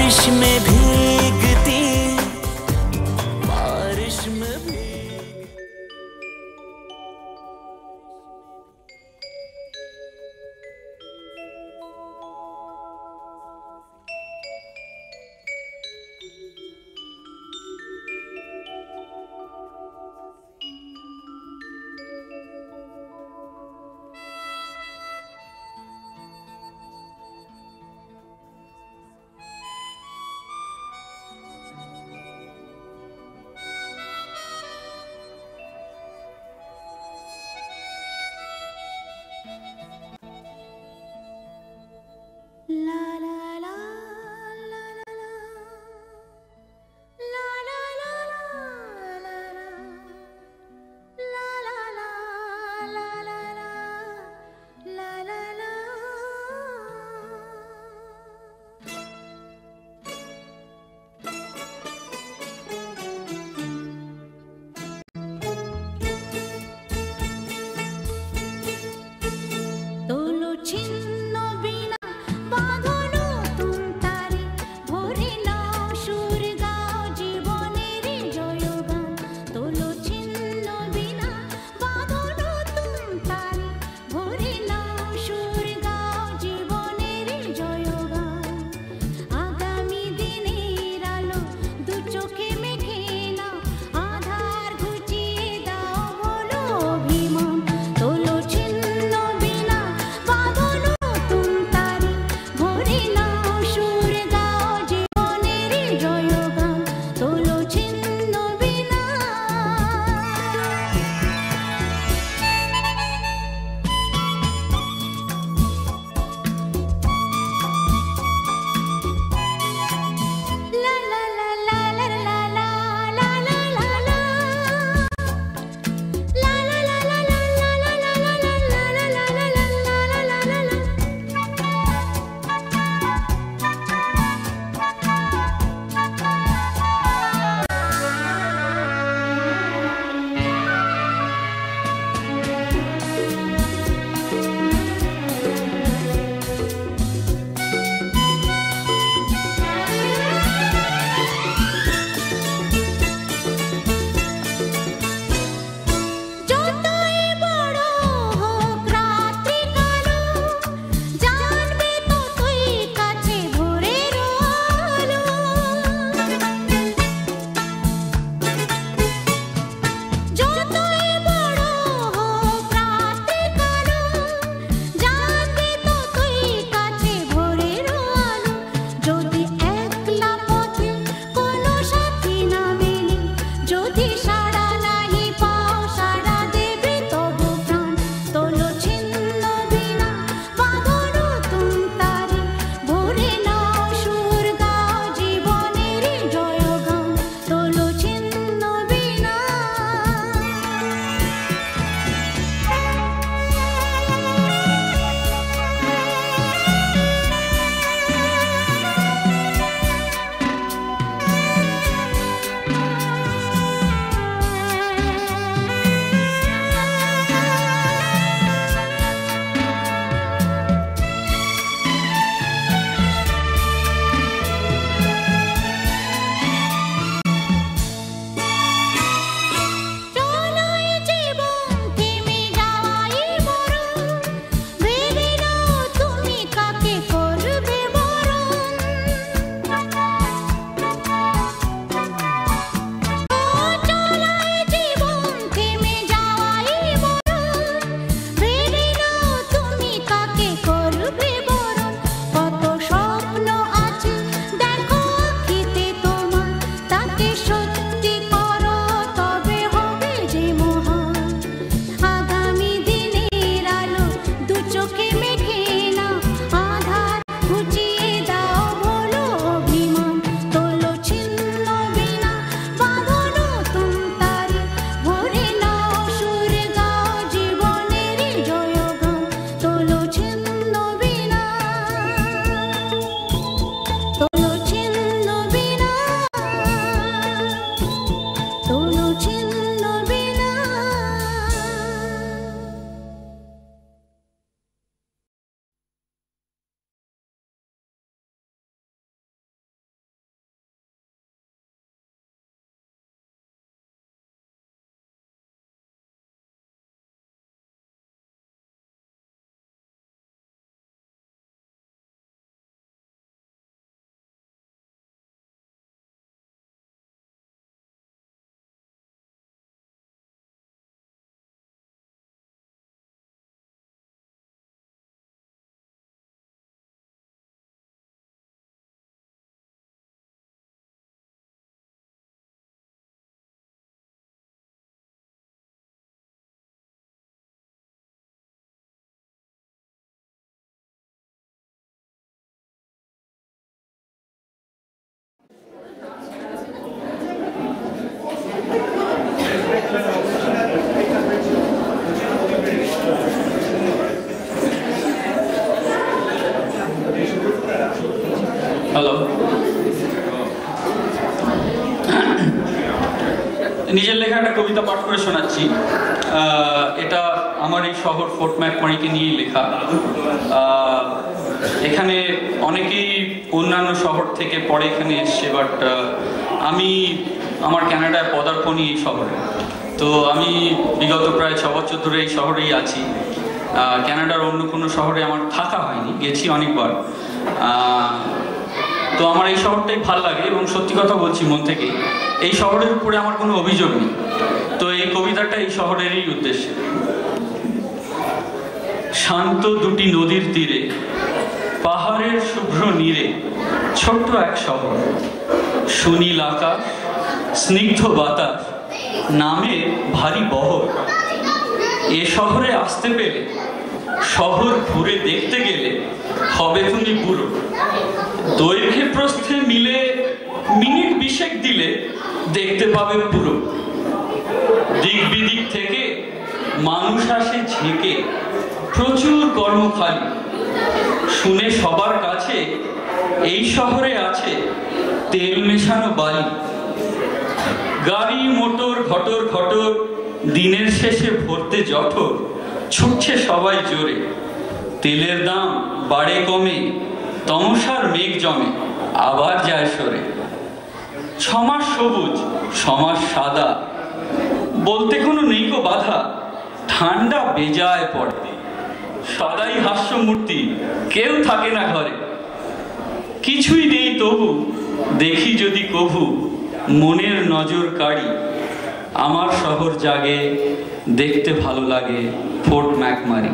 बारिश में भीगती, बारिश में भीग। নিজের লেখা একটা কবিতা পাঠ করে শোনাচ্ছি। এটা আমার এই শহর ফোর্ট ম্যাকমারিকে নিয়েই লেখা। এখানে অনেকেই অন্যান্য শহর থেকে পরে এখানে এসছে, বাট আমি আমার ক্যানাডায় পদার্পণই এই শহরে। তো আমি বিগত প্রায় 6 বছর ধরে এই শহরেই আছি। ক্যানাডার অন্য কোনো শহরে আমার থাকা হয়নি, গেছি অনেকবার। তো আমার এই শহরটাই ভাল লাগে এবং সত্যি কথা বলছি মন থেকেই, এই শহরের উপরে আমার কোনো অভিযোগ নেই। তো এই কবিতাটা এই শহরেরই উদ্দেশ্যে। শান্ত দুটি নদীর তীরে, পাহাড়ের শুভ্র নীরে, ছোট্ট এক শহর। সুনীল আকাশ, স্নিগ্ধ বাতাস, নামে ভারী বহর। এ শহরে আসতে পেরে, শহর ঘুরে দেখতে গেলে হবে তুমি বুড়ো। দৈর্ঘ্যে প্রস্থে মিলে মিনিট 20 দিলে দেখতে পাবে পুরো। দিক বিদিক থেকে মানুষ আসে ঝেঁকে, প্রচুর কর্মখালি। শুনে সবার কাছে এই শহরে আছে তেল মেশানো বালি। গাড়ি মোটর ঘটর ঘটর, দিনের শেষে ভরতে জঠর, ছুটছে সবাই জোরে। তেলের দাম বাড়ে কমে, তমসার মেঘ জমে, আবার যায় সরে। 6 মাস সবুজ, 6 মাস সাদা, বলতে কোনো নেই গো বাধা। ঠান্ডা বেজায় পড়ে, সদাই হাস্যমূর্তি, কেউ থাকে না ঘরে। কিছুই নেই তবু দেখি যদি কভু, মনের নজর কাড়ি। আমার শহর জাগে, দেখতে ভালো লাগে ফোর্ট ম্যাকমারি।